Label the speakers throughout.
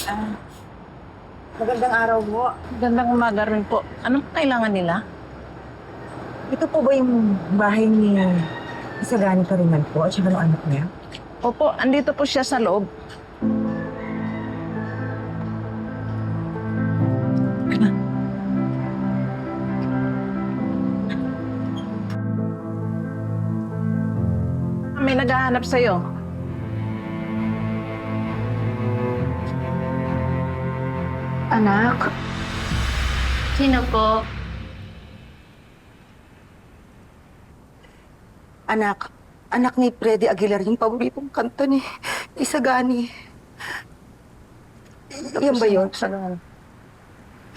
Speaker 1: Ah, magandang araw po.
Speaker 2: Gandang umaga rin po. Anong kailangan nila?
Speaker 1: Ito po ba yung bahay ni Isagani Karingan po at saka ng anak niya?
Speaker 2: Opo, andito po siya sa loob. Ano? May naghahanap sa'yo.
Speaker 3: Anak? Sino po?
Speaker 4: Anak ni Freddy Aguilar, yung paboritong kanta ni Isagani. Yan ba yun?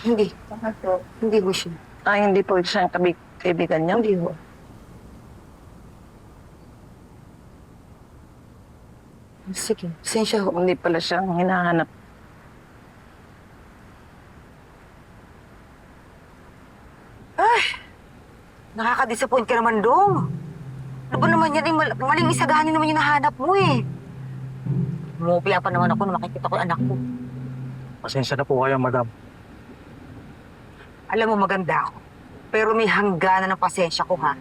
Speaker 4: Hindi. Hindi ho siya.
Speaker 2: Hindi po siya ang kaibigan niyo?
Speaker 4: Hindi ho. Sige, sensya ho.
Speaker 2: Hindi pala siya ang hinahanap.
Speaker 4: Nakaka-disappoint ka naman, Dong. Ano ba naman yan? Maling Isagani naman yung nahanap mo eh. Umupila pa naman ako nung makikita ko yung anak ko.
Speaker 5: Pasensya na po kayo, madam.
Speaker 4: Alam mo, maganda ako. Pero may hangganan ng pasensya ko, ha?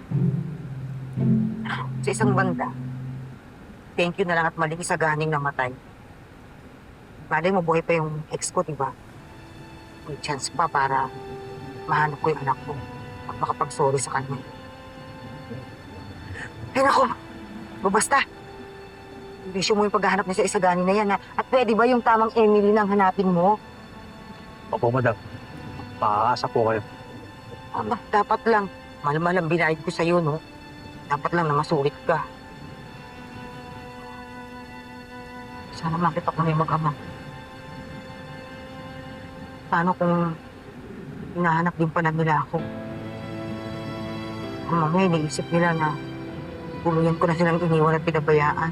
Speaker 4: Sa isang banda, thank you na lang at maling Isaganing namatay. Malay mo, buhay pa yung ex ko, diba? May chance pa para mahanap ko yung anak ko at makapag-sorry sa kanya. Ay, naku! Basta! Bisyo mo yung paghahanap niya sa Isagani na yan, ha? At pwede ba yung tamang Emily nang hanapin mo?
Speaker 5: Opo, madam. Paasa po kayo.
Speaker 4: Aba, dapat lang. Mahal-mahal ang binayad ko sa'yo, no? Dapat lang na masulit ka. Sana makita ko na yung mag-ama. Paano kung hinahanap din pala nila ako? Kung mamaya iniisip nila na tuluyan ko na silang iniwan at pinabayaan.